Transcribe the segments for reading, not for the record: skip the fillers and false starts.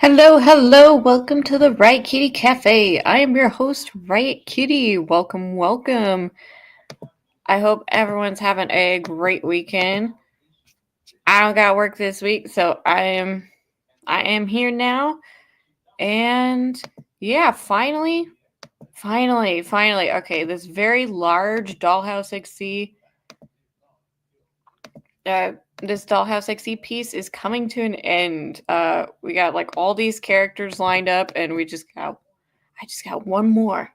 Hello, hello, welcome to the Riot Kitty Cafe. I am your host, Riot Kitty. Welcome, welcome. I hope everyone's having a great weekend. I don't got work this week, so I am here now. And yeah, finally. Okay, this very large Dollhouse XC this Dollhouse XC piece is coming to an end. We got like all these characters lined up, and I just got one more.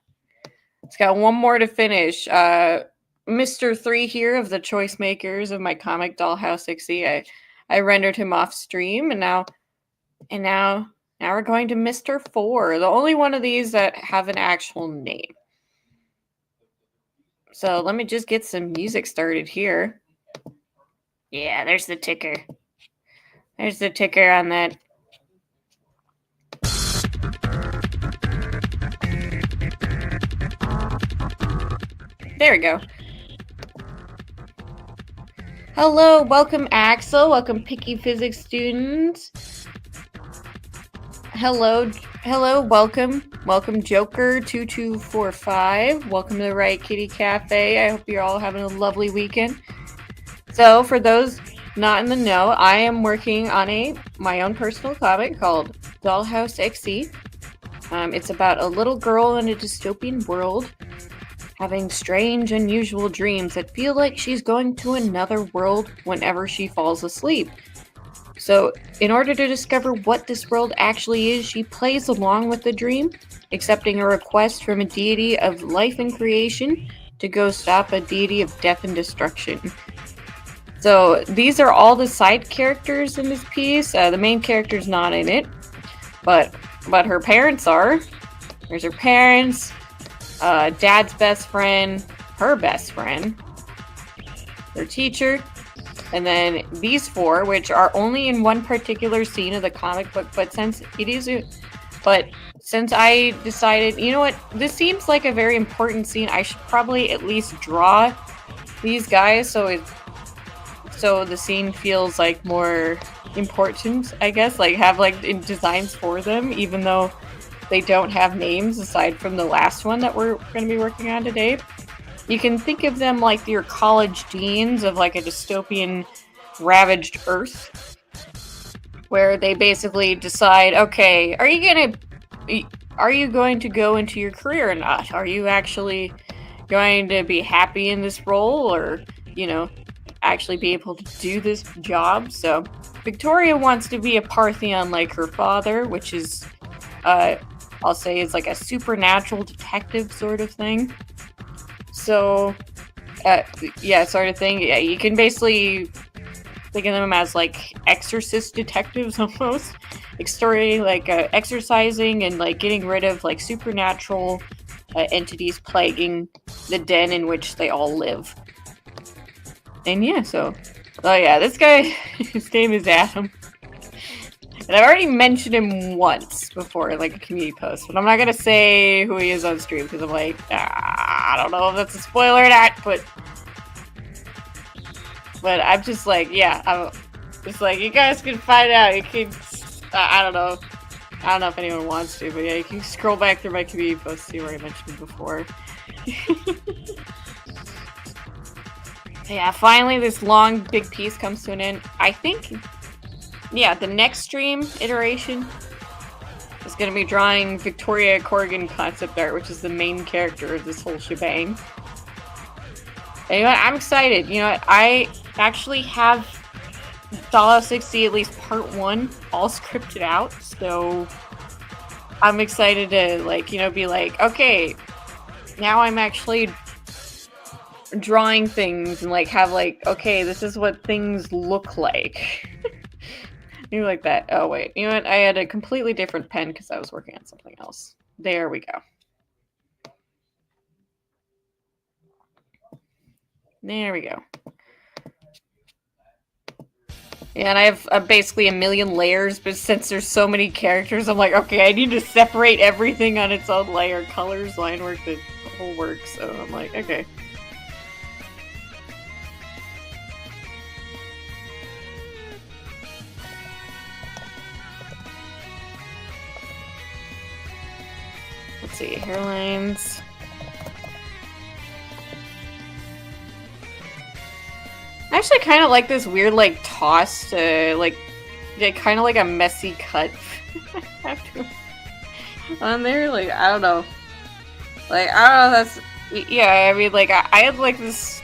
It's got one more to finish. Mr. 3 here of the choice makers of my comic Dollhouse XC. I rendered him off stream, and now we're going to Mr. 4, the only one of these that have an actual name. So let me just get some music started here. Yeah, there's the ticker. There's the ticker on that. There we go. Hello, welcome Axel, welcome Picky Physics students. Hello, welcome Joker2245. Welcome to the Riot Kitty Cafe. I hope you're all having a lovely weekend. So, for those not in the know, I am working on my own personal comic called Dollhouse XC. It's about a little girl in a dystopian world having strange, unusual dreams that feel like she's going to another world whenever she falls asleep. So, in order to discover what this world actually is, she plays along with the dream, accepting a request from a deity of life and creation to go stop a deity of death and destruction. So, these are all the side characters in this piece. The main character's not in it, but her parents are. There's her parents, dad's best friend, her best friend, their teacher, and then these four, which are only in one particular scene of the comic book. But since I decided, you know what, this seems like a very important scene, I should probably at least draw these guys so the scene feels like more important, I guess. Like have like designs for them, even though they don't have names aside from the last one that we're going to be working on today. You can think of them like your college deans of like a dystopian ravaged Earth, where they basically decide, okay, are you going to go into your career or not? Are you actually going to be happy in this role, or, actually be able to do this job? So Victoria wants to be a Parthian like her father, which is, I'll say, is like a supernatural detective sort of thing. So, sort of thing. Yeah, you can basically think of them as like exorcist detectives almost. Exercising and like getting rid of like supernatural entities plaguing the den in which they all live. And this guy, his name is Adam. And I've already mentioned him once before, like a community post, but I'm not gonna say who he is on stream because I'm like, I don't know if that's a spoiler or not, but I'm just like, I'm just like, you guys can find out. You can, I don't know if anyone wants to, but yeah, you can scroll back through my community post to see where I mentioned him before. Yeah, finally this long, big piece comes to an end. I think, the next stream iteration is going to be drawing Victoria Corrigan concept art, which is the main character of this whole shebang. And I'm excited. I actually have Dollhouse XC, at least part 1, all scripted out, so I'm excited to, be like, okay, now I'm actually drawing things and have okay, this is what things look like. You like that. Oh wait, you know what, I had a completely different pen because I was working on something else. There we go. There we go. Yeah, and I have basically a million layers, but since there's so many characters, I'm like, okay, I need to separate everything on its own layer. Colors, line work, the whole work, so I'm like, okay. see, hairlines. I actually kind of like this weird, like, tossed, like kind of like a messy cut after on there. Like, I don't know. Like, I don't know, that's... Yeah, I mean, like, I had, like, this...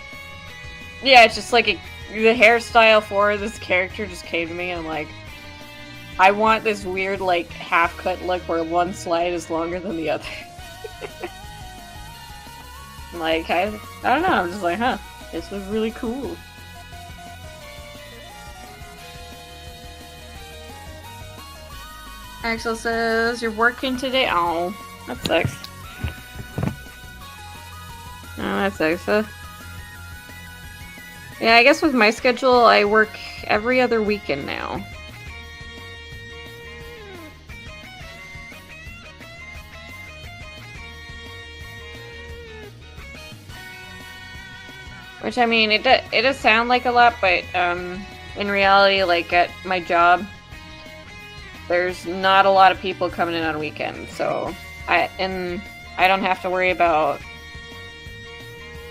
Yeah, it's just, like, the hairstyle for this character just came to me, and I'm like... I want this weird, like, half-cut look where one slide is longer than the other. Like, I don't know, I'm just like, huh, this was really cool. Axel says, you're working today? Oh, that sucks. Oh, that sucks. Yeah, I guess with my schedule, I work every other weekend now. Which, I mean, it does sound like a lot, but in reality, like, at my job, there's not a lot of people coming in on weekends, so I don't have to worry about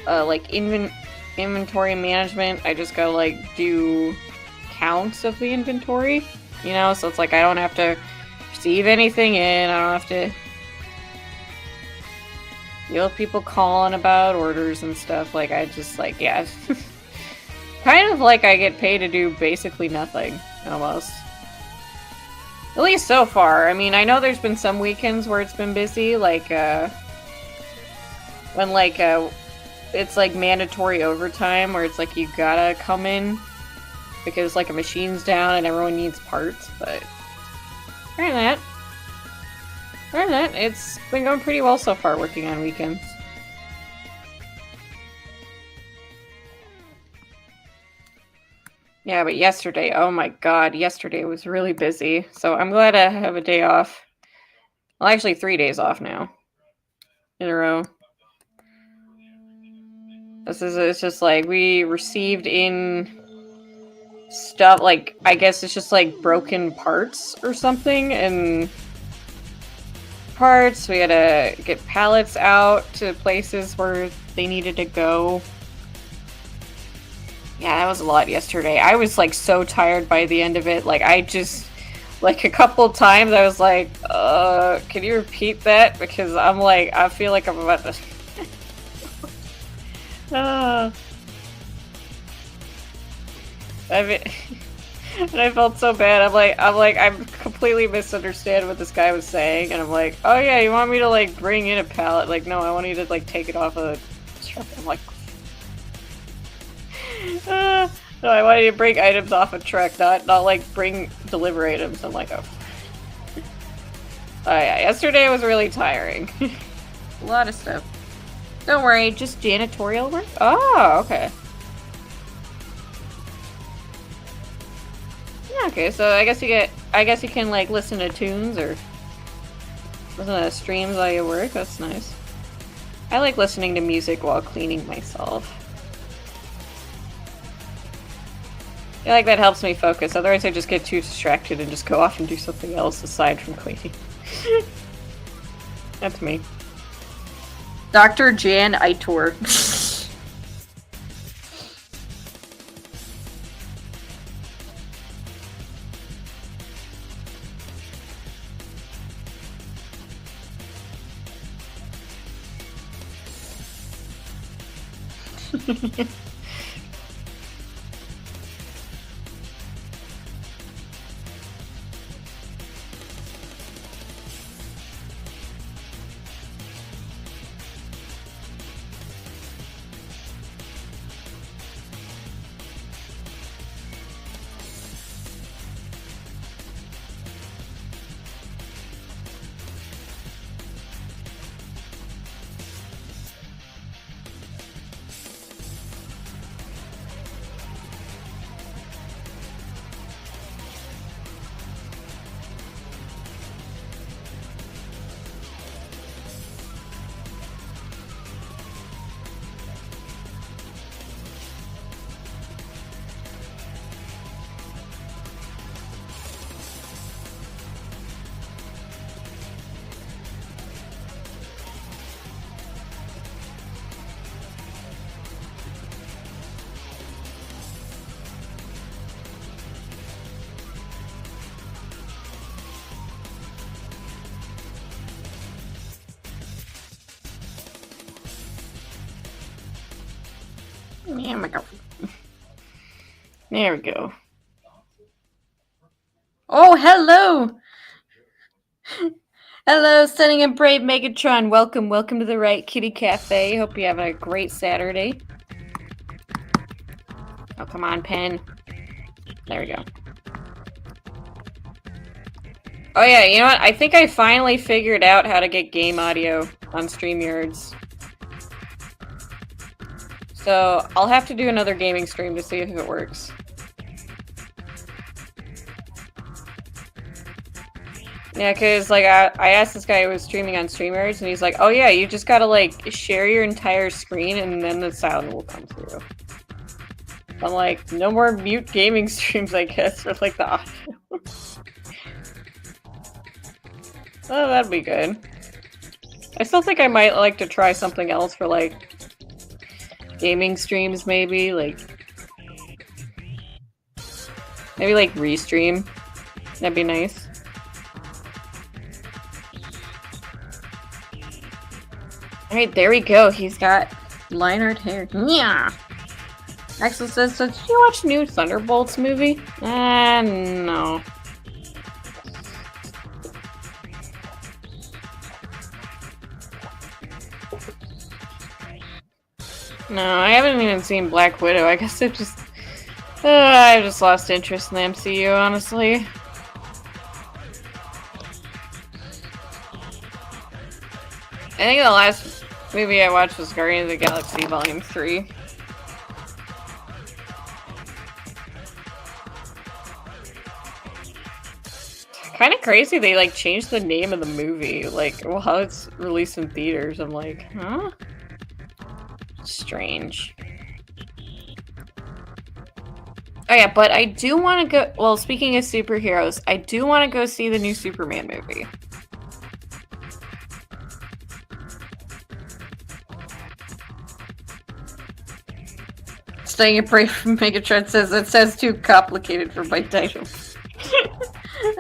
like inventory management. I just gotta like do counts of the inventory, you know, so it's like I don't have to receive anything in, I don't have to deal with people calling about orders and stuff. Like, I just, like, yeah. Kind of like I get paid to do basically nothing, almost. At least so far. I mean, I know there's been some weekends where it's been busy, like, when, like, it's, like, mandatory overtime, where it's, like, you gotta come in because, like, a machine's down and everyone needs parts, but other than that, it's been going pretty well so far working on weekends. Yeah, but yesterday, oh my god, yesterday was really busy. So I'm glad I have a day off. Well, actually 3 days off now. In a row. It's just like, we received in stuff, like, I guess it's just like broken parts or something, and parts, we had to get pallets out to places where they needed to go. Yeah, that was a lot yesterday. I was, like, so tired by the end of it. Like, I just, like, a couple times I was like, can you repeat that? Because I'm like, I feel like I'm about to... I mean... And I felt so bad. I completely misunderstand what this guy was saying, and I'm like, oh yeah, you want me to, like, bring in a pallet? Like, no, I want you to, like, take it off of the truck. I'm like... no, I wanted to bring items off a truck, not like deliver items. I'm like, oh. Oh yeah, yesterday was really tiring. A lot of stuff. Don't worry, just janitorial work? Oh, okay. Yeah, okay, so I guess you can like listen to tunes or listen to streams while you work. That's nice. I like listening to music while cleaning myself. I feel like that helps me focus, otherwise I just get too distracted and just go off and do something else aside from cleaning. That's me. Dr. Jan Eitor. There we go. There we go. Oh, hello! Hello, Stunning and Brave Megatron. Welcome to the Riot Kitty Cafe. Hope you have a great Saturday. Oh, come on, pen. There we go. Oh yeah, you know what? I think I finally figured out how to get game audio on StreamYards. So, I'll have to do another gaming stream to see if it works. Yeah, because, like, I asked this guy who was streaming on StreamYards, and he's like, oh yeah, you just gotta, like, share your entire screen, and then the sound will come through. I'm like, no more mute gaming streams, I guess, for, like, the audio. Oh, that'd be good. I still think I might like to try something else for, like, gaming streams, maybe, like... Maybe, like, restream. That'd be nice. Alright, there we go. He's got line art hair. Yeah. Axel says, so did you watch the new Thunderbolts movie? No. No, I haven't even seen Black Widow. I guess I've just lost interest in the MCU, honestly. I think the last movie I watched was Guardians of the Galaxy Volume 3. Kind of crazy they, like, changed the name of the movie, like, while it's released in theaters. I'm like, huh? Strange. Oh yeah, but I do want to go... Well, speaking of superheroes, I do want to go see the new Superman movie. Staying a Brave from Megatron says it says too complicated for my title.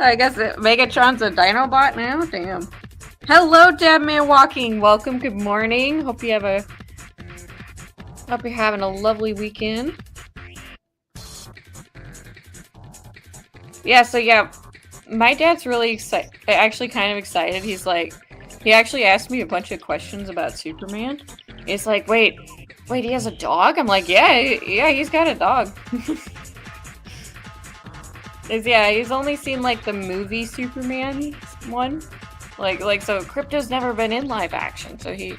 I guess Megatron's a Dinobot now? Damn. Hello, Dabman Walking. Welcome, good morning. Hope you're having a lovely weekend. Yeah, so yeah, my dad's really excited. Actually, kind of excited. He's like, he actually asked me a bunch of questions about Superman. He's like, wait, he has a dog? I'm like, yeah, he's got a dog. Yeah, he's only seen, like, the movie Superman one. Like, so Crypto's never been in live action, so he's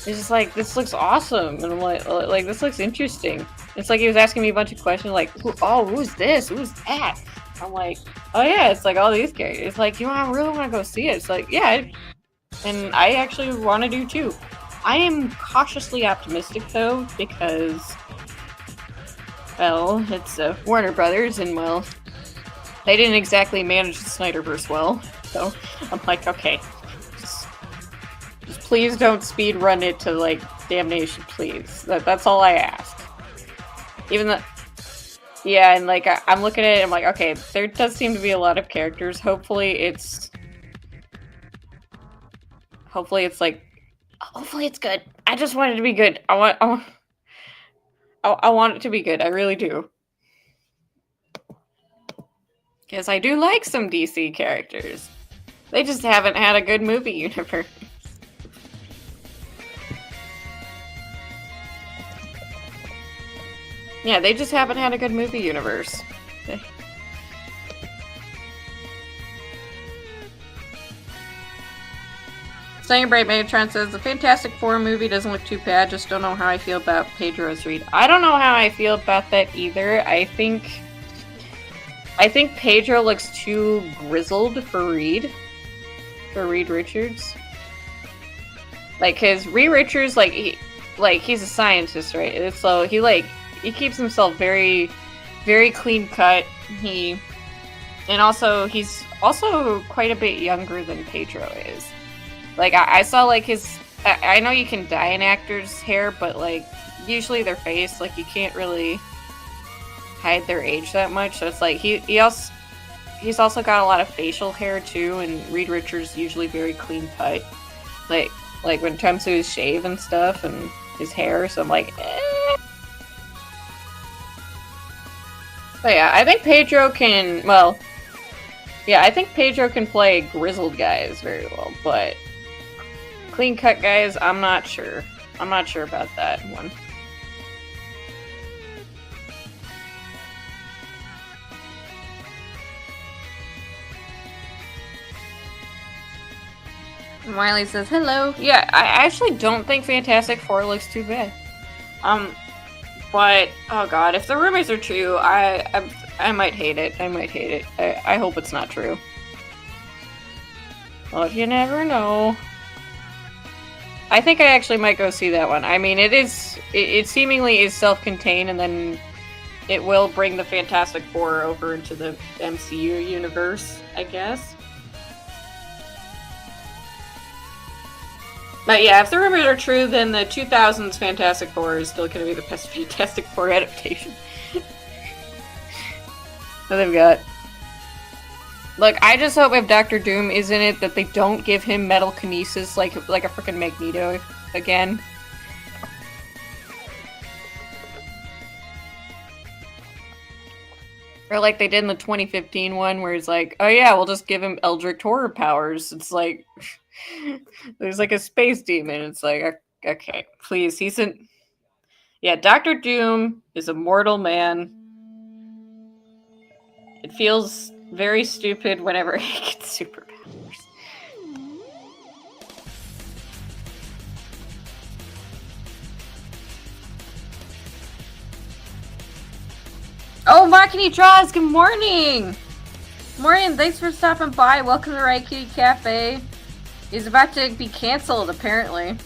just like, this looks awesome, and I'm like, this looks interesting. It's like he was asking me a bunch of questions, like, who's this? Who's that? I'm like, oh yeah, it's like all these characters. It's like, I really want to go see it. It's like, yeah, and I actually want to do too. I am cautiously optimistic, though, because, well, it's Warner Brothers, and, well, they didn't exactly manage the Snyderverse well, so I'm like, okay, just please don't speed run it to, like, damnation, please. That's all I ask. Even though, yeah, and, like, I'm looking at it, I'm like, okay, there does seem to be a lot of characters. Hopefully it's good. I just want it to be good. I want it to be good. I really do. Because I do like some DC characters. They just haven't had a good movie universe. Yeah, they just haven't had a good movie universe. Staying Bright Megatron says, the Fantastic Four movie doesn't look too bad, just don't know how I feel about Pedro's Reed. I don't know how I feel about that either. I think Pedro looks too grizzled for Reed Richards. Like, cause Reed Richards, he's a scientist, right? So he keeps himself very, very clean cut. He's also quite a bit younger than Pedro is. Like, I saw, like, I know you can dye an actor's hair, but, like, usually their face, like, you can't really hide their age that much. So it's like, he's also got a lot of facial hair, too, and Reed Richards usually very clean cut. Like when it comes to his shave and stuff, and his hair, so I'm like, But yeah, I think Pedro can, well, yeah, I think Pedro can play grizzled guys very well, but clean-cut guys, I'm not sure. I'm not sure about that one. Miley says, hello. Yeah, I actually don't think Fantastic Four looks too bad. But, oh god, if the rumors are true, I might hate it. I might hate it. I hope it's not true. But you never know. I think I actually might go see that one. I mean, it seemingly is self-contained, and then it will bring the Fantastic Four over into the MCU universe, I guess. But yeah, if the rumors are true, then the 2000s Fantastic Four is still going to be the best Fantastic Four adaptation. That they've got. Look, I just hope if Doctor Doom is in it that they don't give him metal kinesis like a freaking Magneto again. Or like they did in the 2015 one where it's like, oh yeah, we'll just give him Eldritch Horror powers. It's like, there's like a space demon. It's like, okay, please, yeah, Doctor Doom is a mortal man. It feels very stupid whenever he gets superpowers. Oh, Makini Draws, good morning! Morning, thanks for stopping by. Welcome to Riot Kitty Cafe. He's about to be cancelled, apparently.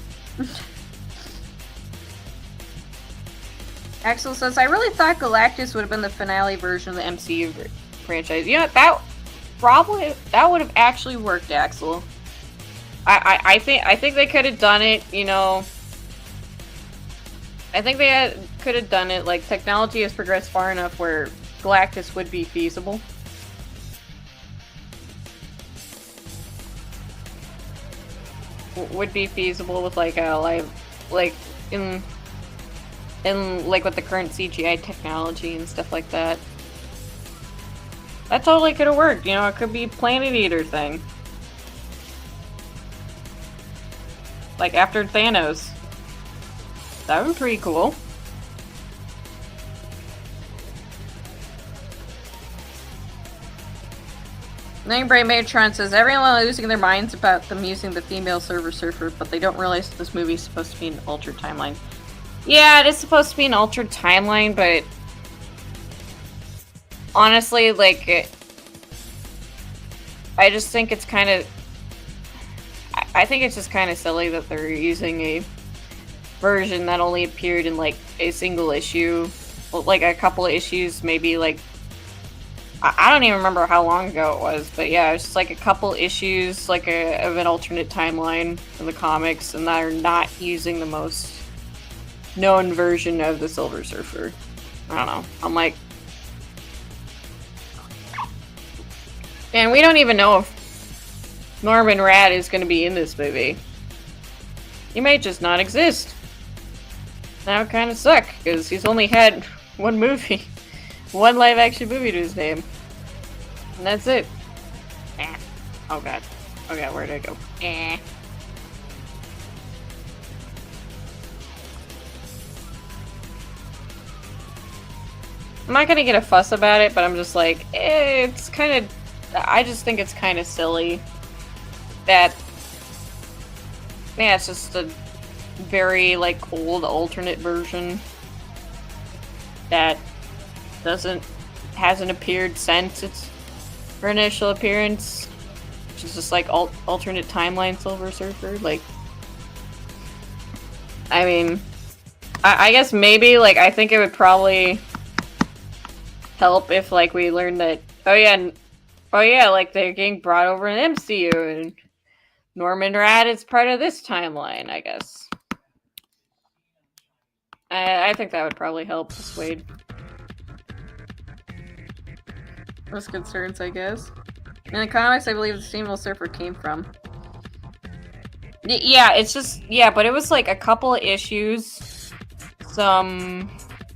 Axel says, I really thought Galactus would have been the finale version of the MCU franchise. You know, that would have actually worked, Axel. I think they could have done it, you know. I think they could have done it, like, technology has progressed far enough where Galactus would be feasible. Would be feasible with, like, a live, like, in like, with the current CGI technology and stuff like that. That totally could have worked, you know, it could be Planet Eater thing. Like, after Thanos. That would be pretty cool. Namebrain Matron says, everyone losing their minds about them using the female Silver Surfer, but they don't realize that this movie is supposed to be an altered timeline. Yeah, it is supposed to be an altered timeline, but honestly, like, I just think it's kind of... I think it's just kind of silly that they're using a version that only appeared in, like, a single issue. Like, a couple of issues, maybe, like... I don't even remember how long ago it was, but yeah, it's just, like, a couple issues, like, of an alternate timeline in the comics, and they're not using the most known version of the Silver Surfer. I don't know. I'm like... And we don't even know if Norman Rad is going to be in this movie. He might just not exist. That would kind of suck, because he's only had one movie. One live-action movie to his name. And that's it. Eh. Oh god. Oh god, where did I go? Eh. I'm not gonna get a fuss about it, but I'm just like, it's kind of... I just think it's kind of silly that... Yeah, it's just a very, like, old alternate version that hasn't appeared since her initial appearance, which is just like alternate timeline Silver Surfer. Like, I mean, I guess maybe, like, I think it would probably help if, like, we learned that, oh yeah, like, they're getting brought over in MCU and Norman Rad is part of this timeline, I guess. I think that would probably help persuade those concerns, I guess. In the comics, I believe the Female Surfer came from. Yeah, it's just... Yeah, but it was like a couple of issues. Some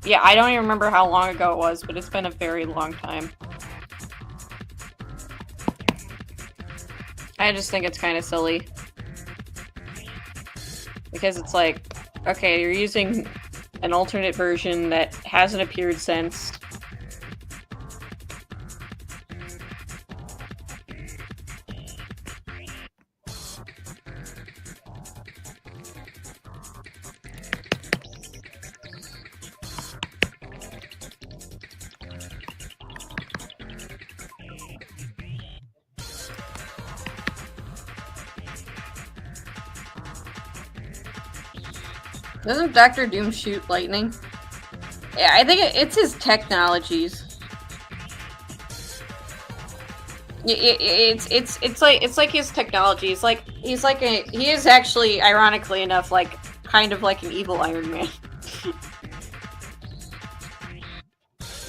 Yeah, I don't even remember how long ago it was, but it's been a very long time. I just think it's kind of silly. Because it's like, okay, you're using an alternate version that hasn't appeared since. Doesn't Dr. Doom shoot lightning? Yeah, I think it's his technologies. It's like his technology. He is actually, ironically enough, like kind of like an evil Iron Man.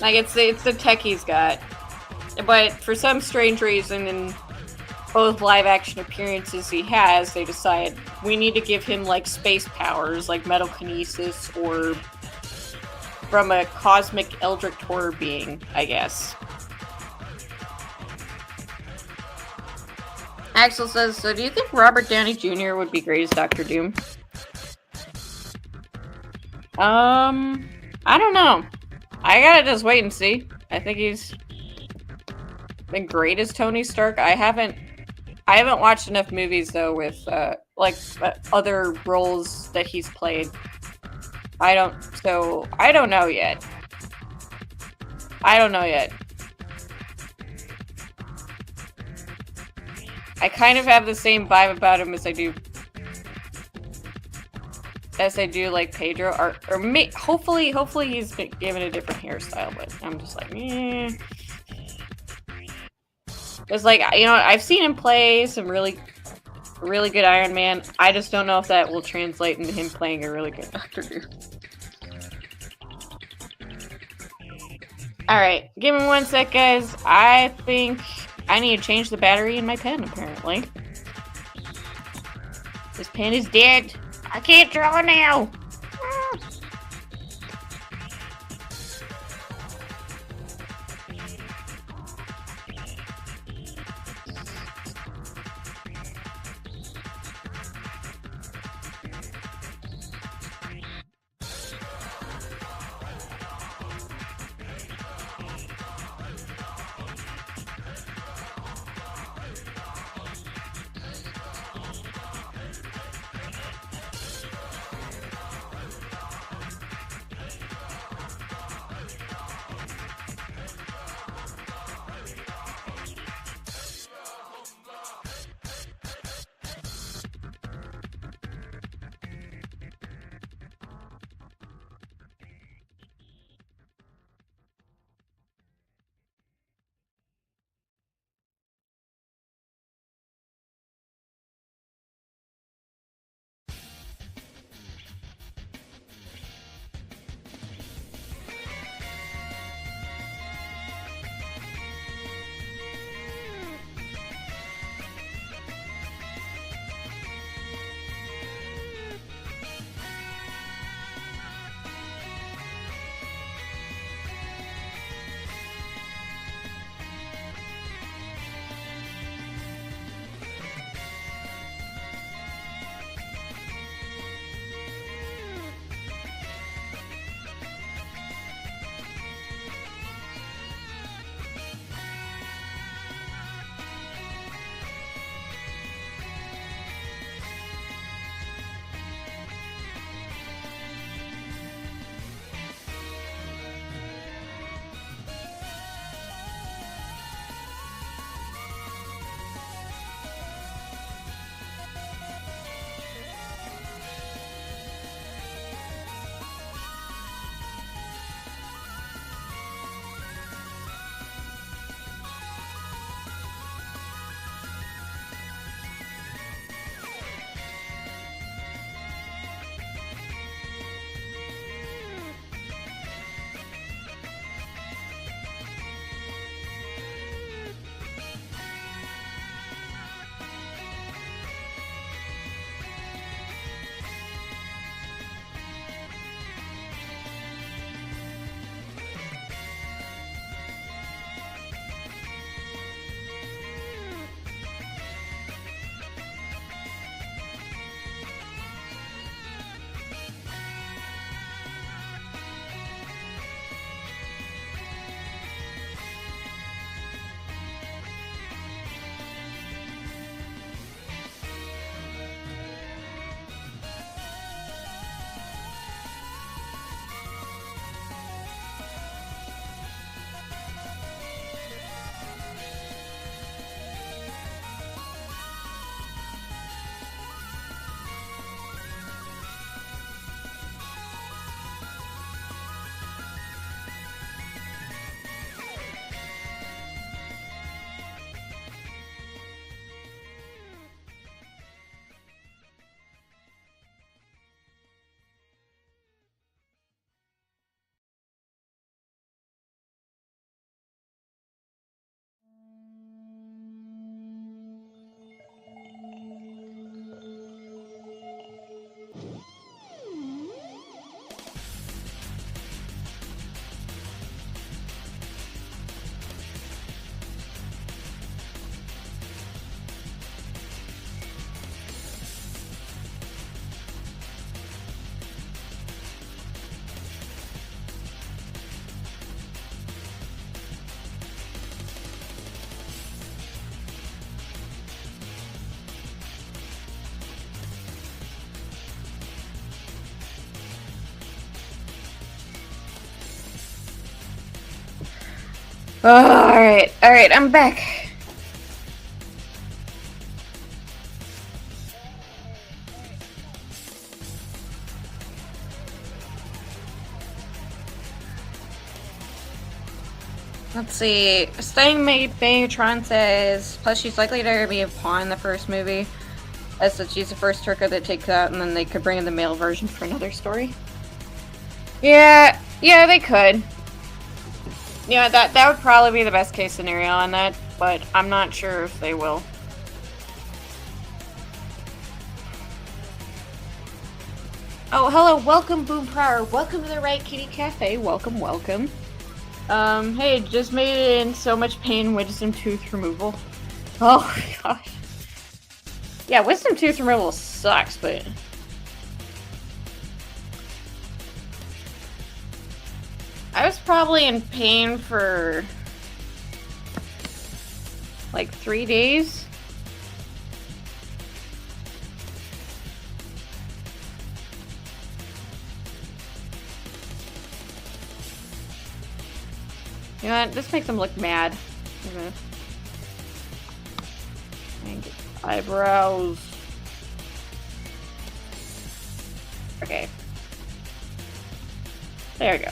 Like it's the tech he's got, but for some strange reason, in both live action appearances he has, they decide we need to give him like space powers, like metal-kinesis, or from a cosmic eldritch horror being, I guess. Axel says, so do you think Robert Downey Jr. would be great as Dr. Doom? I don't know. I gotta just wait and see. I think he's been great as Tony Stark. I haven't watched enough movies though with other roles that he's played. I don't know yet. I kind of have the same vibe about him as I do like Pedro, hopefully he's been given a different hairstyle, but I'm just like, eh. It's like, you know, I've seen him play some really good Iron Man. I just don't know if that will translate into him playing a really good Doctor Doom. Alright, give me 1 sec, guys. I think I need to change the battery in my pen, apparently. This pen is dead. I can't draw now. Oh, alright, I'm back. Let's see. Staying Megatron says, plus she's likely to be a pawn in the first movie. As that she's the first Turco that takes out, and then they could bring in the male version for another story. Yeah, they could. Yeah, that would probably be the best case scenario on that, but I'm not sure if they will. Oh, hello, welcome, Boom Prower. Welcome to the Riot Kitty Cafe. Welcome, welcome. Hey, just made it in so much pain, wisdom tooth removal. Oh, gosh. Yeah, wisdom tooth removal sucks, but... I was probably in pain for... like 3 days. You know what? This makes him look mad. Okay. Eyebrows. Okay. There we go.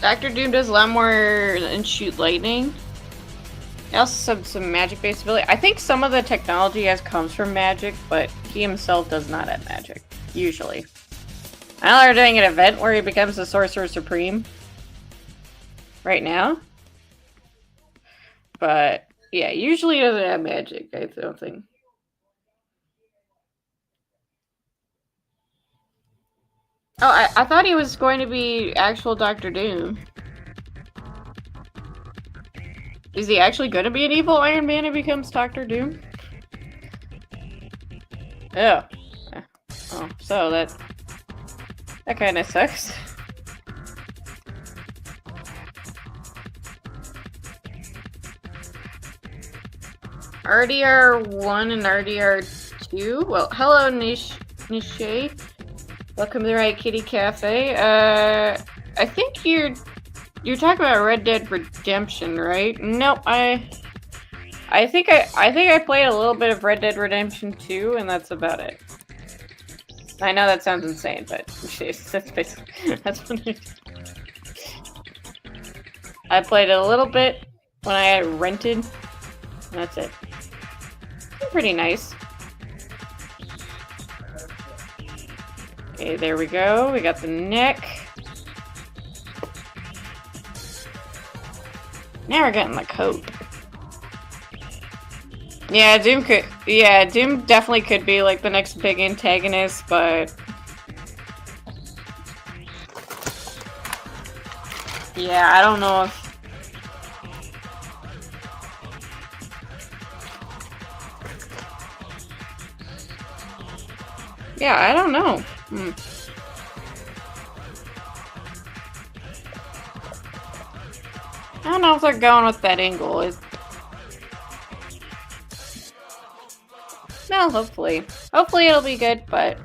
Dr. Doom does a lot more than shoot lightning. He also has some magic-based ability. I think some of the technology he has comes from magic, but he himself does not have magic, usually. I know they're doing an event where he becomes the Sorcerer Supreme right now. But, yeah, usually he doesn't have magic, I don't think. Oh, I thought he was going to be actual Dr. Doom. Is he actually going to be an evil Iron Man who becomes Dr. Doom? Oh. Oh, so that kind of sucks. RDR1 and RDR2? Well, hello, Nishay. Welcome to the Riot Kitty Cafe. I think you're talking about Red Dead Redemption, right? Nope, I think I played a little bit of Red Dead Redemption 2, and that's about it. I know that sounds insane, but that's basically that's what it is. I played it a little bit when I had it rented, and that's it. It's pretty nice. Okay, there we go. We got the neck. Now we're getting the coat. Yeah, Doom could. Yeah, Doom definitely could be like the next big antagonist, but yeah, I don't know if. Yeah, I don't know. I don't know if they're going with that angle. No, hopefully. Hopefully it'll be good, but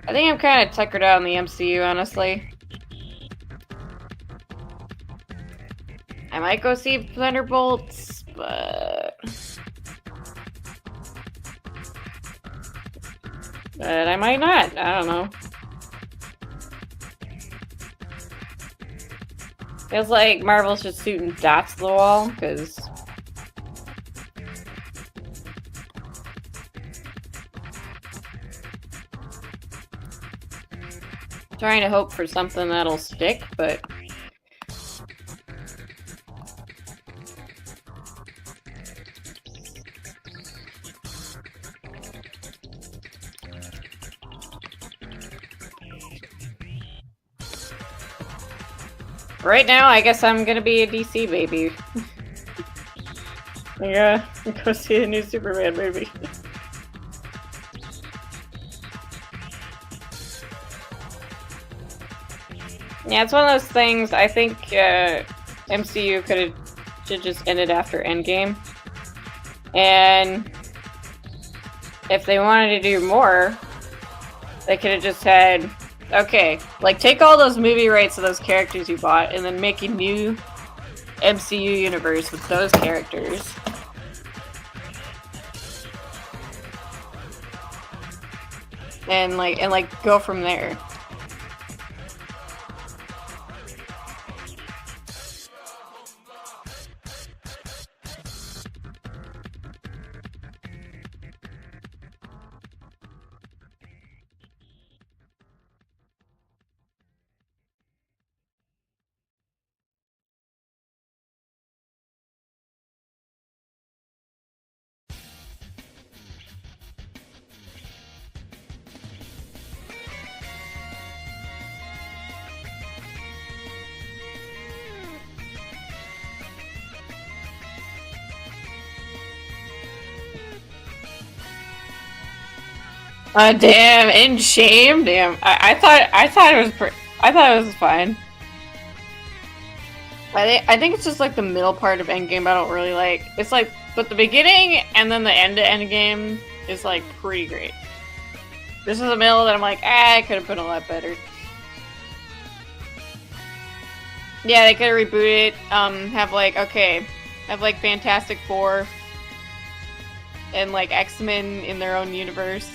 I think I'm kind of tuckered out in the MCU, honestly. I might go see Thunderbolts, but I might not. I don't know. Feels like Marvel's just shooting dots to the wall, because trying to hope for something that'll stick, but Right now, I guess I'm gonna be a DC baby. Yeah, go see the new Superman movie. Yeah, it's one of those things. I think MCU should just ended after Endgame, and if they wanted to do more, they could have just had, okay, like take all those movie rights of those characters you bought, and then make a new MCU universe with those characters. And like go from there. Damn, in shame, damn. I thought it was fine. I think it's just like the middle part of Endgame I don't really like. It's like, but the beginning and then the end of Endgame is like pretty great. This is the middle that I'm like, it could have been a lot better. Yeah, they could have rebooted it. Have like Fantastic Four and like X-Men in their own universe.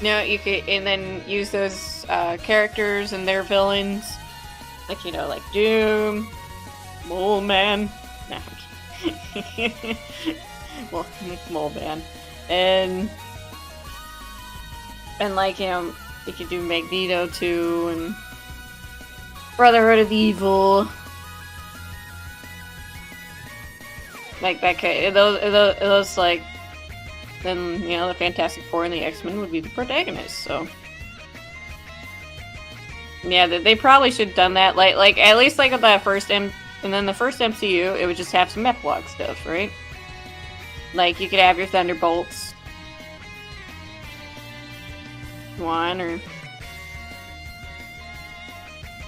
No, you could, and then use those characters and their villains, like, you know, like Doom, Mole Man, well, Mole Man, and like, you know, you could do Magneto too, and Brotherhood of Evil, like that kind. Those like. Then, you know, the Fantastic Four and the X-Men would be the protagonists, so... Yeah, they probably should have done that, like, at least, like, with that first and then the first MCU, it would just have some mech-block stuff, right? Like, you could have your Thunderbolts. One, or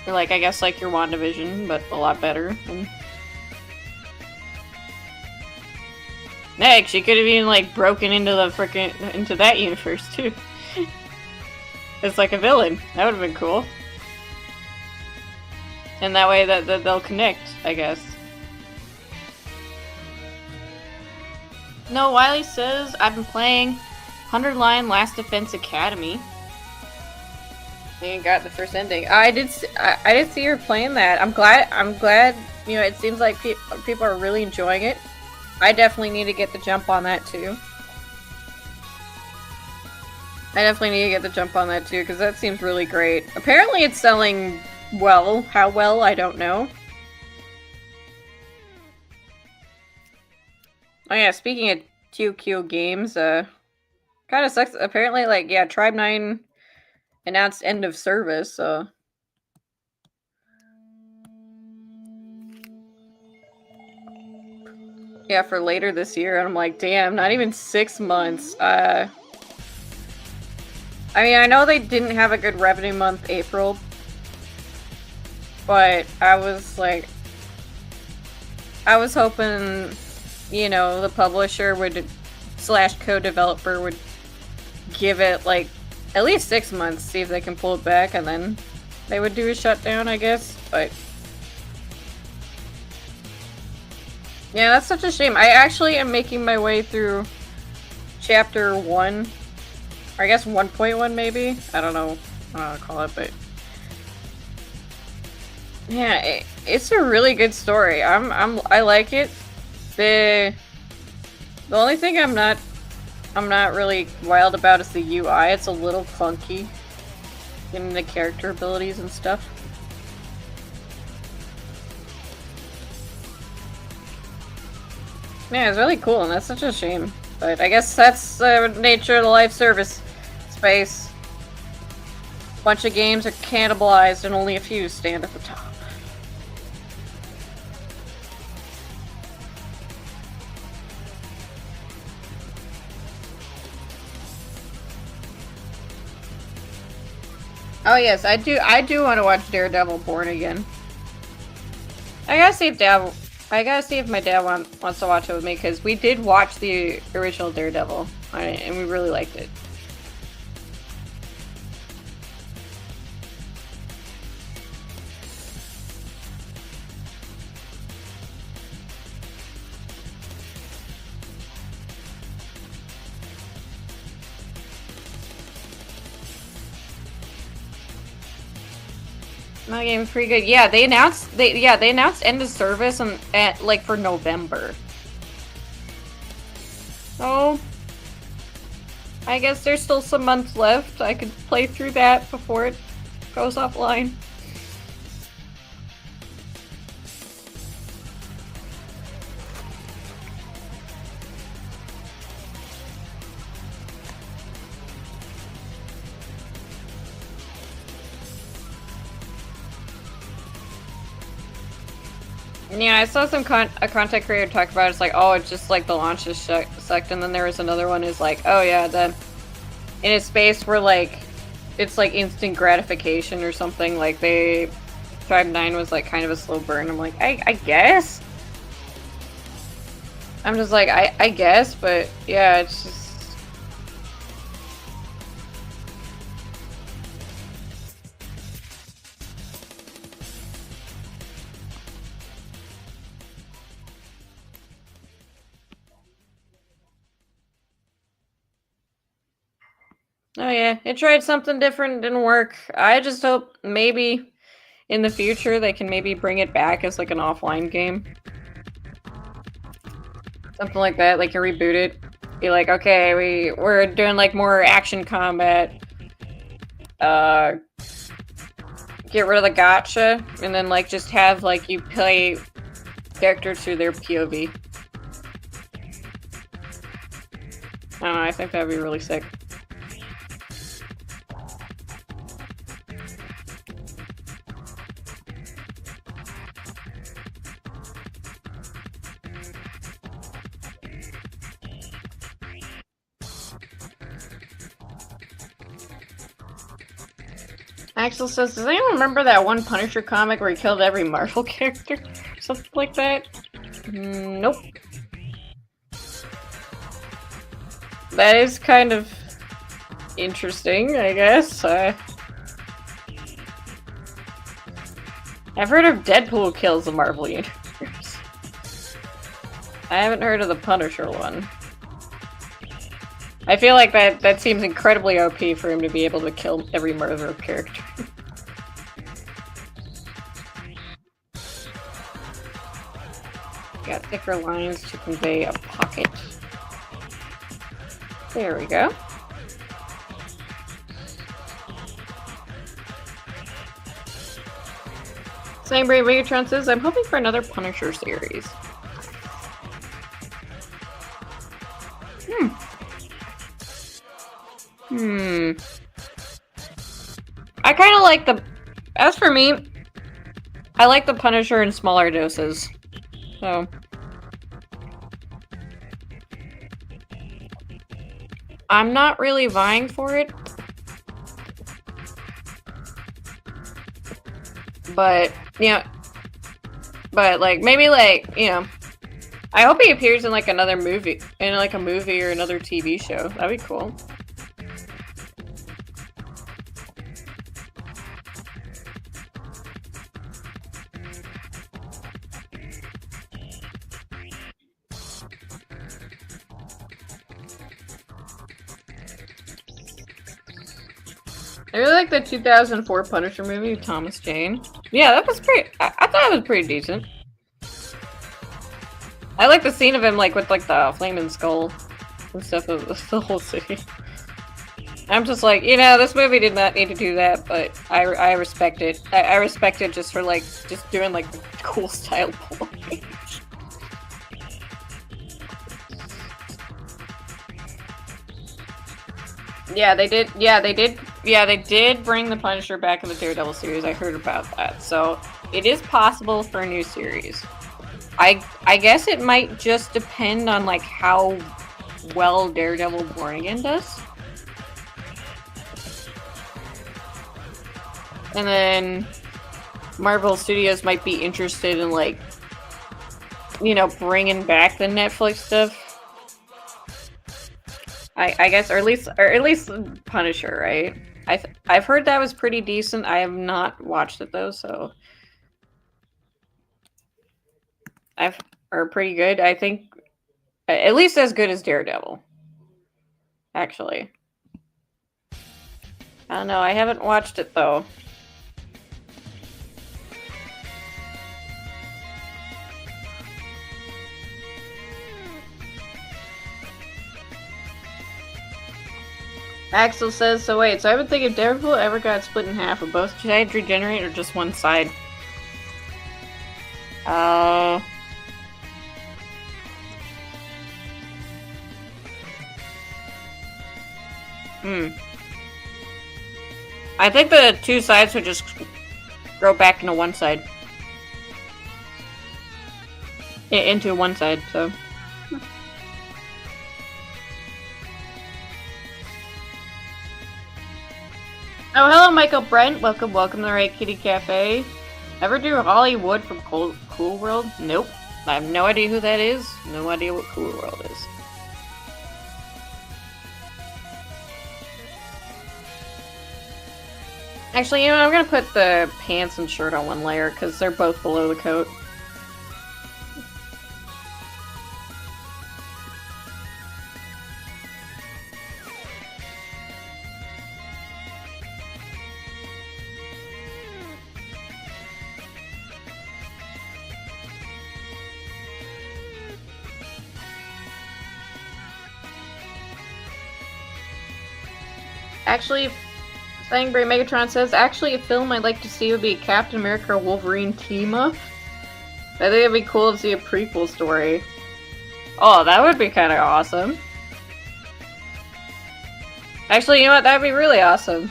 like, I guess, like, your WandaVision, but a lot better, and... Heck, she could have even, like, broken into into that universe, too. It's like a villain. That would have been cool. And that way that they'll connect, I guess. No, Wiley says, I've been playing 100 Line Last Defense Academy. And got the first ending. I did see her playing that. I'm glad, you know, it seems like people are really enjoying it. I definitely need to get the jump on that too. Because that seems really great. Apparently it's selling well. How well, I don't know. Oh yeah, speaking of QQ games, kind of sucks. Apparently, like, yeah, Tribe 9 announced end of service, so... Yeah, for later this year, and I'm like, damn, not even 6 months. I mean, I know they didn't have a good revenue month, April, but I was like, I was hoping, you know, the publisher would, / co-developer would give it, like, at least 6 months, see if they can pull it back, and then they would do a shutdown, I guess, but... Yeah, that's such a shame. I actually am making my way through chapter 1. Or I guess 1.1 maybe? I don't know what to call it, but... Yeah, it's a really good story. I like it. The only thing I'm not really wild about is the UI. It's a little clunky. Getting the character abilities and stuff. Yeah, it's really cool, and that's such a shame. But I guess that's the nature of the live service space. Bunch of games are cannibalized, and only a few stand at the top. Oh yes, I do want to watch Daredevil Born Again. I gotta see if my dad wants to watch it with me, because we did watch the original Daredevil, and we really liked it. My game's pretty good. Yeah, they announced end of service at like for November. So I guess there's still some months left. I could play through that before it goes offline. Yeah, I saw a content creator talk about it. It's like, oh, it's just like the launch just sucked, and then there was another one who's like, oh yeah, then in a space where like it's like instant gratification or something. Like Tribe 9 was like kind of a slow burn. I'm like, I guess. I'm just like, I guess, but yeah, it's just. Oh yeah, it tried something different, didn't work. I just hope maybe in the future they can maybe bring it back as like an offline game. Something like that, like you reboot it. Be like, okay, we're doing like more action combat. Get rid of the gotcha, and then like just have like you play characters through their POV. I don't know, I think that'd be really sick. Axel says, does anyone remember that one Punisher comic where he killed every Marvel character? Something like that? Nope. That is kind of interesting, I guess. I've heard of Deadpool kills the Marvel Universe. I haven't heard of the Punisher one. I feel like that seems incredibly OP for him to be able to kill every Marvel character. Got thicker lines to convey a pocket. There we go. Same Brave Megatron says, I'm hoping for another Punisher series. I kind of like as for me, I like the Punisher in smaller doses. So. I'm not really vying for it. But, like, maybe, like, I hope he appears in, like, another movie, a movie or another TV show. That'd be cool. I really like the 2004 Punisher movie, Thomas Jane. Yeah, that was pretty. I thought it was pretty decent. I like the scene of him, like, with, like, the flaming skull and stuff of the whole city. I'm just like, this movie did not need to do that, but I respect it. I respect it just for, like, just doing, like, the cool style pulling. Yeah, they did. Yeah, they did. Yeah, they did bring the Punisher back in the Daredevil series. I heard about that. So it is possible for a new series. I guess it might just depend on like how well Daredevil Born Again does. And then Marvel Studios might be interested in, like, you know, bringing back the Netflix stuff. I guess, or at least Punisher, right? I've heard that was pretty decent. I have not watched it though, so or pretty good. I think at least as good as Daredevil. Actually, I don't know. I haven't watched it though. Axel says, so wait, so I've been thinking if Daredevil ever got split in half, would both sides regenerate or just one side? I think the two sides would just grow back into one side. Into one side, so. Oh, hello, Michael Brent. Welcome to the Riot Kitty Cafe. Ever do Hollywood from Cool World? Nope. I have no idea who that is. No idea what Cool World is. Actually, you know, I'm gonna put the pants and shirt on one layer because they're both below the coat. Actually, Sangbrain Megatron says, actually a film I'd like to see would be Captain America Wolverine team-up. I think it'd be cool to see a prequel story. Oh, that would be kind of awesome. Actually, you know what? That would be really awesome.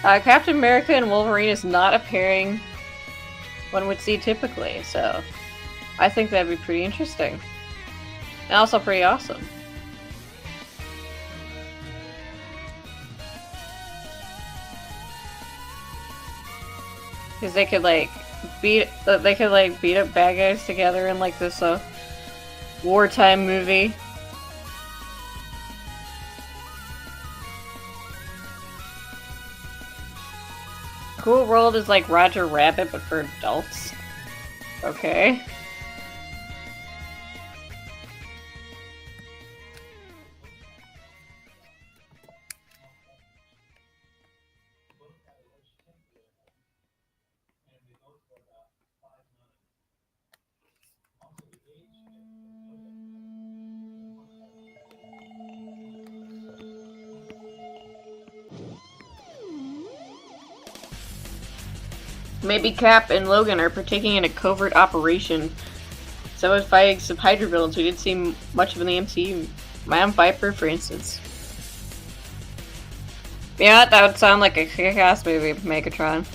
Captain America and Wolverine is not a pairing one would see typically, so I think that'd be pretty interesting. And also pretty awesome. Because they could like beat up bad guys together in like this wartime movie. Cool World is like Roger Rabbit but for adults. Okay. Maybe Cap and Logan are partaking in a covert operation. So is fighting some Hydra villains we didn't see much of in the MCU. Madam Viper, for instance. Yeah, that would sound like a kick-ass movie, Megatron.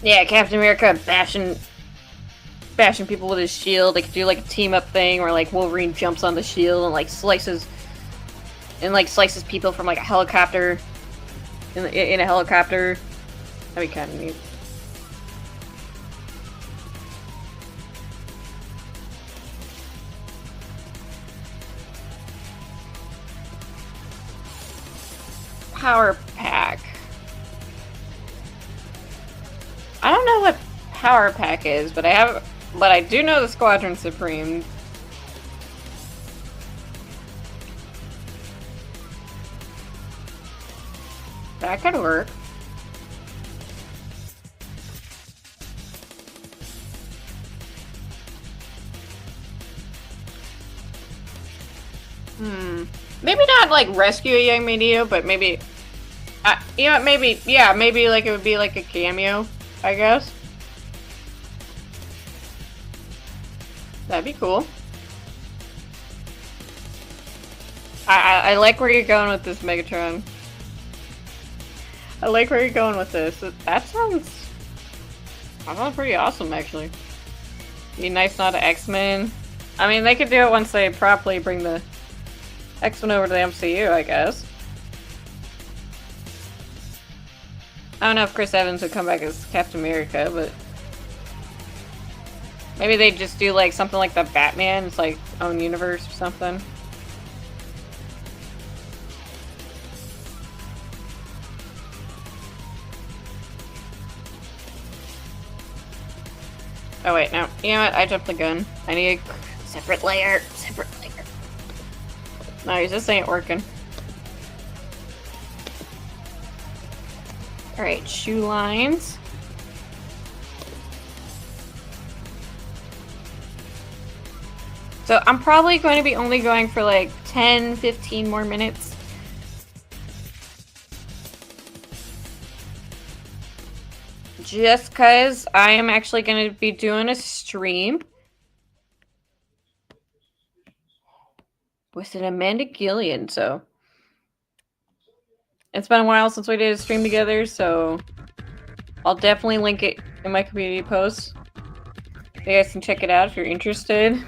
Yeah, Captain America bashing people with his shield. They could do like a team up thing where like Wolverine jumps on the shield and like slices people from like a helicopter in a helicopter. That'd be kind of neat. Power pack. I don't know what Power Pack is, but I do know the Squadron Supreme. That could work. Maybe not like rescue a young Magneto, but maybe, you know, maybe like it would be like a cameo. I guess. That'd be cool. I like where you're going with this, Megatron. I like where you're going with this. That sounds pretty awesome, actually. Be nice not to X-Men. I mean, they could do it once they properly bring the X-Men over to the MCU, I guess. I don't know if Chris Evans would come back as Captain America, but maybe they just do like something like the Batman. It's like own universe or something. Oh wait, no. You know what? I jumped the gun. I need a separate layer. Separate layer. No, this ain't working. Alright, shoe lines. So I'm probably going to be only going for like 10, 15 more minutes. Just because I am actually going to be doing a stream with an Amanda Gillian, so it's been a while since we did a stream together, so I'll definitely link it in my community post. You guys can check it out if you're interested.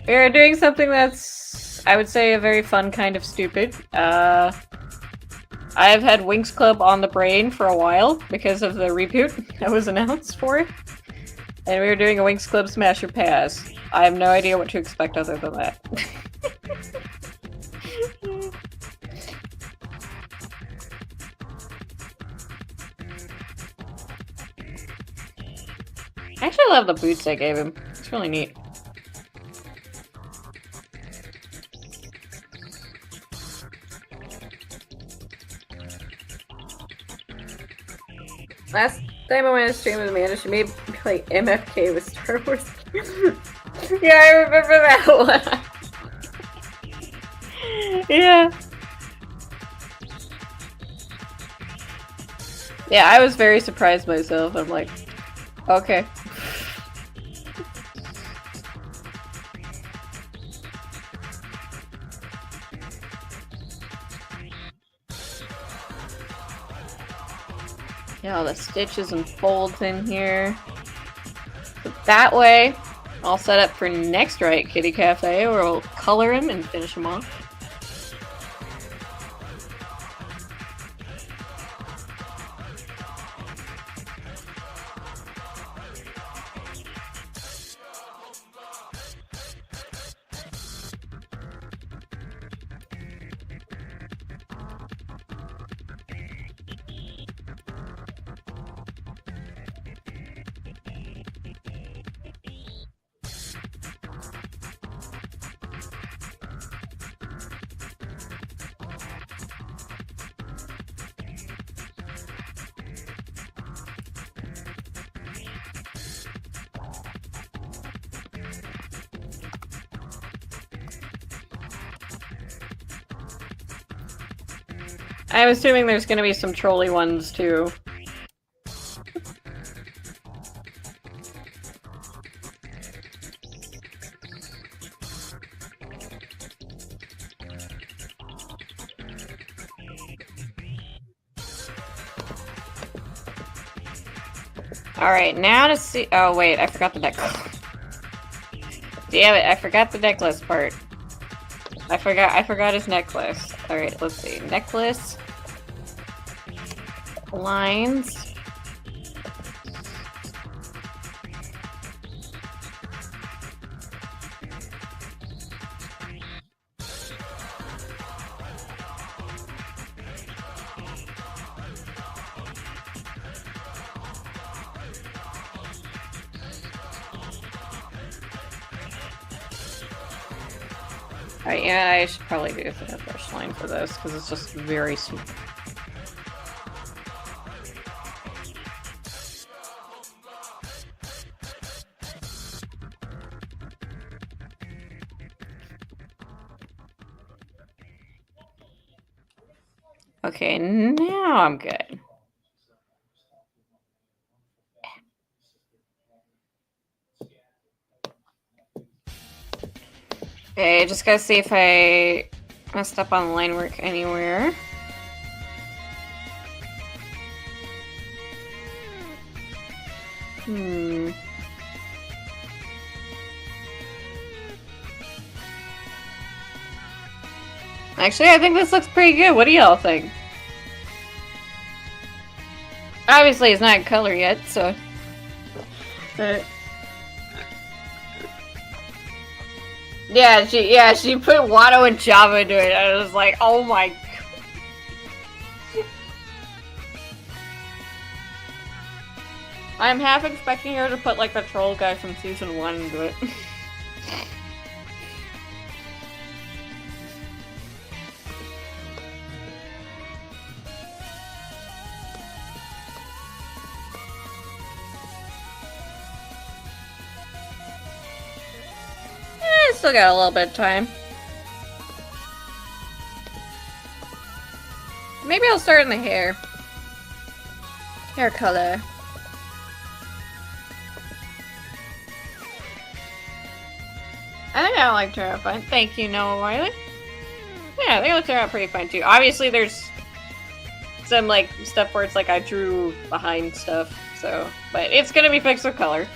We're doing something that's, I would say, a very fun kind of stupid. I've had Winx Club on the brain for a while because of the reboot that was announced for it. And we were doing a Winx Club Smash or Pass. I have no idea what to expect other than that. I actually love the boots I gave him. It's really neat. Last time I went to stream with Amanda, she made me play MFK with Star Wars. Yeah, I remember that one. Yeah. Yeah, I was very surprised myself. I'm like, okay. Yeah, all the stitches and folds in here. So that way, all set up for next Riot Kitty Cafe, where we'll color him and finish him off. I'm assuming there's gonna be some trolly ones too. Alright, now to see- oh wait, I forgot the necklace. Damn it, I forgot the necklace part. I forgot his necklace. Alright, let's see. Necklace. Lines. Alright, yeah, I should probably do a brush line for this, because it's just very smooth. Okay, now I'm good. Okay, just gotta see if I messed up on line work anywhere. Actually, I think this looks pretty good. What do y'all think? Obviously, it's not in color yet, so... But... Yeah, she put Watto and Java into it. I was like, oh my god. I'm half expecting her to put like the troll guy from season 1 into it. Still got a little bit of time. Maybe I'll start in the hair. Hair color. I think I like turn out fine. Thank you, Noah Wiley. Yeah, they look turn out pretty fine too. Obviously, there's some like stuff where it's like I drew behind stuff, so but it's gonna be fixed with color.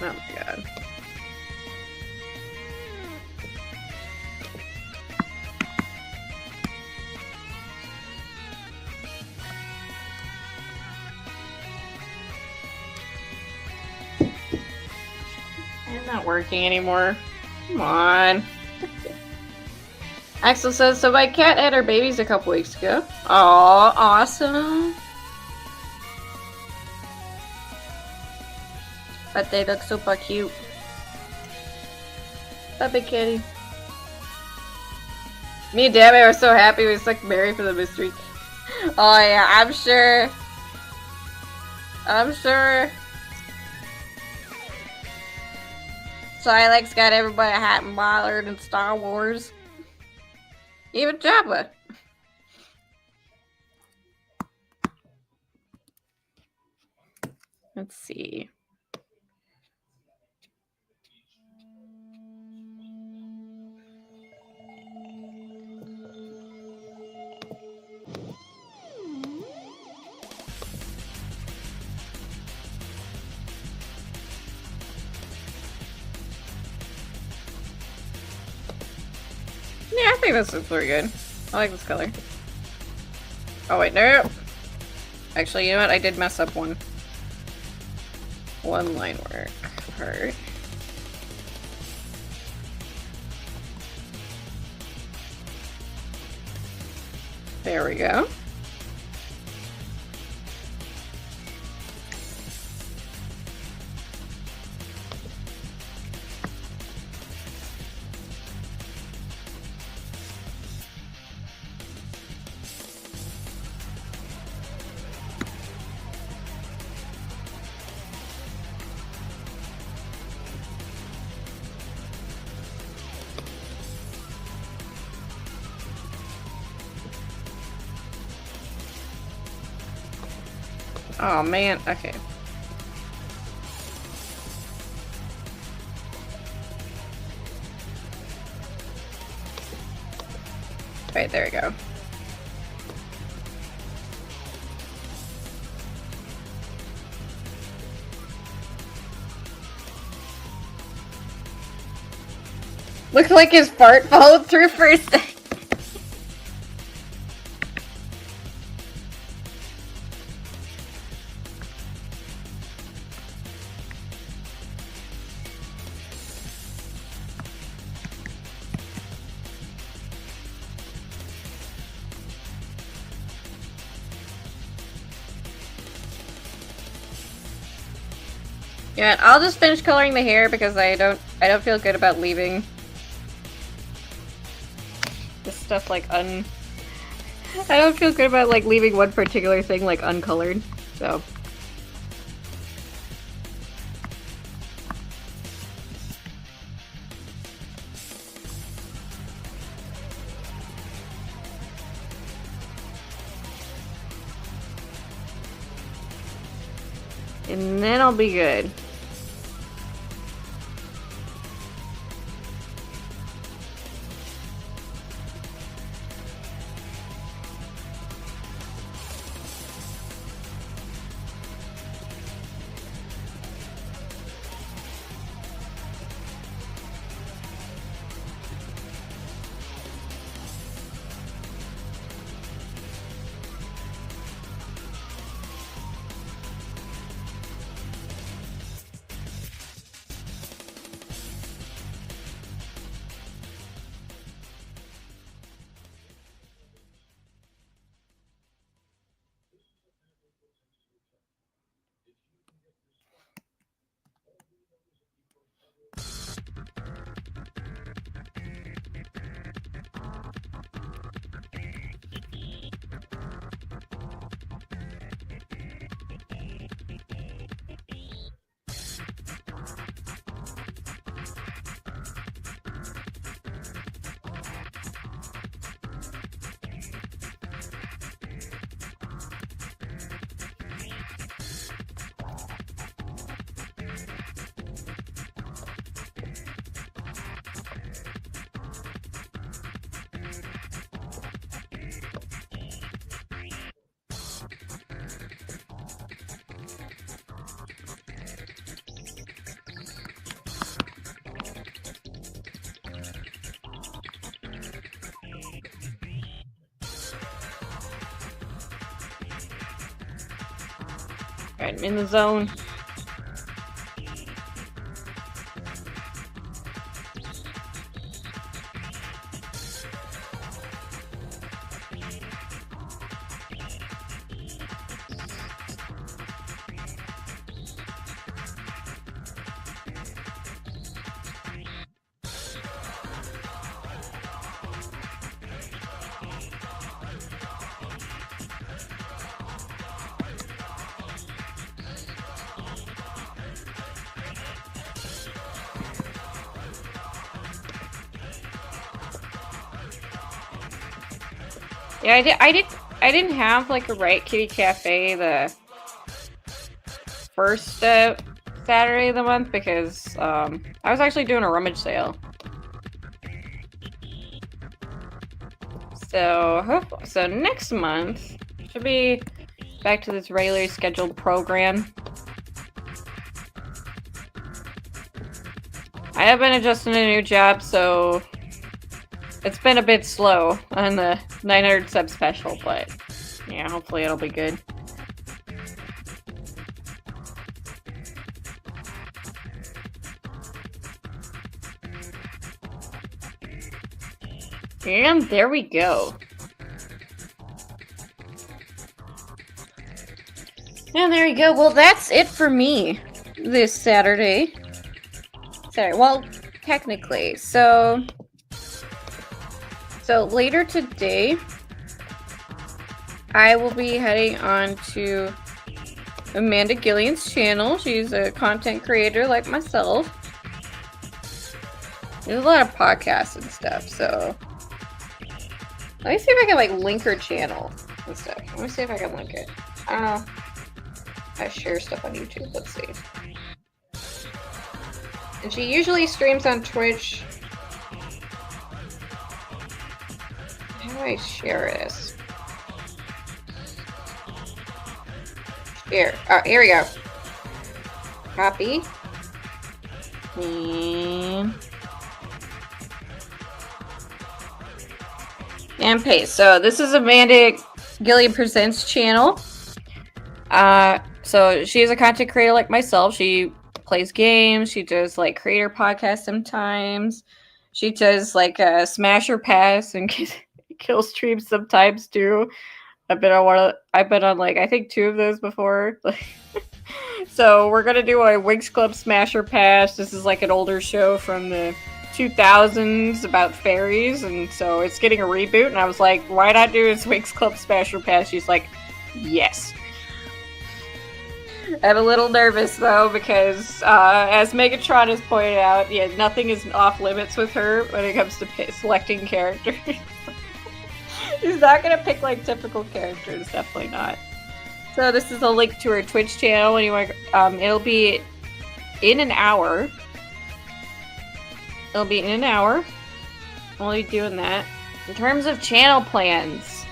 Oh my god. It's not working anymore. Come on. Axel says, so my cat had her babies a couple weeks ago. Aw, awesome. But they look super cute. Puppy kitty. Me and Dabby were so happy we stuck Mary for the mystery. Oh yeah, I'm sure. I'm sure. Silex got everybody hot and bothered in Star Wars. Even Jabba. Let's see. Yeah, I think this looks pretty good. I like this color. Oh wait, no. Actually, you know what? I did mess up one line work part. There we go. Oh man, okay. Right, there we go. Looked like his fart followed through for a second. Yeah, I'll just finish coloring the hair because I don't feel good about leaving this stuff like I don't feel good about like leaving one particular thing like uncolored. So And then I'll be good. Alright, I'm in the zone. Yeah, I didn't have like a Riot Kitty Cafe the first Saturday of the month because I was actually doing a rummage sale. So next month should be back to this regularly scheduled program. I have been adjusting to a new job, so it's been a bit slow on the 900 sub special, but yeah, hopefully it'll be good. And there we go. And there you go. Well, that's it for me this Saturday. Well, technically. So later today, I will be heading on to Amanda Gillian's channel. She's a content creator like myself. There's a lot of podcasts and stuff, so let me see if I can like link her channel and stuff. Let me see if I can link it. I don't know. I share stuff on YouTube. Let's see. And she usually streams on Twitch. How do I share this? Here. Oh, here we go. Copy. And paste. So this is Amanda Gillian Presents channel. So she is a content creator like myself. She plays games. She does like creator podcasts sometimes. She does like a Smasher Pass and kill streams sometimes too. I've been on like I think 2 of those before. So we're gonna do a Winx Club Smasher Pass. This is like an older show from the 2000s about fairies, and so it's getting a reboot. And I was like, why not do this Winx Club Smasher Pass? She's like, yes. I'm a little nervous though because, as Megatron has pointed out, yeah, nothing is off limits with her when it comes to selecting characters. She's not gonna pick like typical characters, definitely not. So this is a link to her Twitch channel. Anyway, it'll be in an hour. It'll be in an hour. We'll be doing that. In terms of channel plans,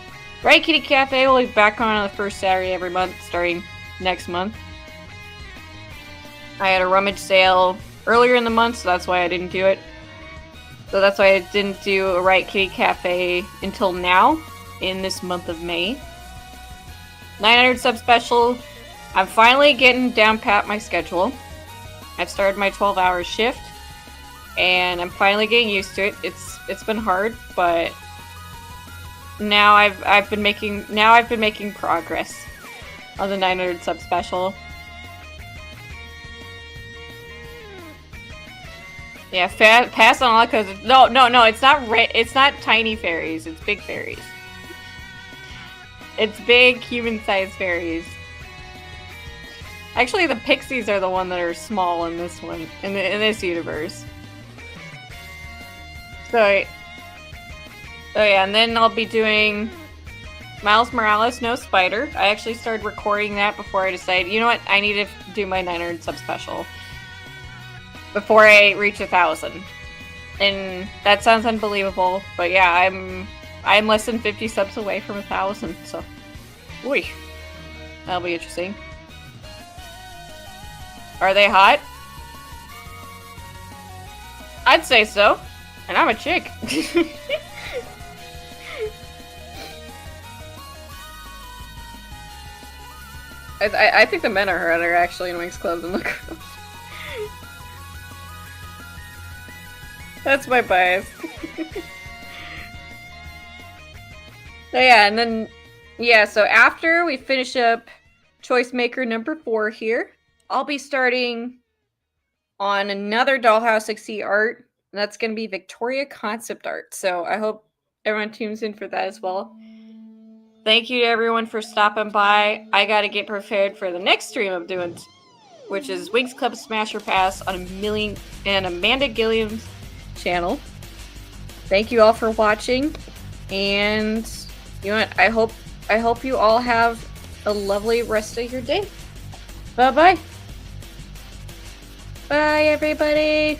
Riot Kitty Cafe will be back on the first Saturday every month, starting next month. I had a rummage sale earlier in the month, so that's why I didn't do it. So that's why I didn't do a Riot Kitty Cafe until now, in this month of May. 900 sub special. I'm finally getting down pat my schedule. I've started my 12-hour shift, and I'm finally getting used to it. It's been hard, but now I've been making progress on the 900 sub special. Yeah, pass on all because no, it's not tiny fairies. It's big fairies. It's big human-sized fairies. Actually, the pixies are the one that are small in this one, in this universe. So yeah, and then I'll be doing Miles Morales No Spider. I actually started recording that before I decided, you know what, I need to do my 900 sub special before I reach 1,000. And that sounds unbelievable, but yeah, I'm less than 50 subs away from 1,000, so ooh, that'll be interesting. Are they hot? I'd say so. And I'm a chick. I think the men are hotter actually in Wings Club than the girls. That's my bias. So yeah, and then yeah, so after we finish up Choice Maker number 4 here, I'll be starting on another Dollhouse XC art. And that's going to be Victoria concept art. So I hope everyone tunes in for that as well. Thank you to everyone for stopping by. I got to get prepared for the next stream I'm doing, which is Wings Club Smasher Pass on Amanda Gilliam's channel. Thank you all for watching. And you know what? I hope you all have a lovely rest of your day. Bye-bye. Bye, everybody.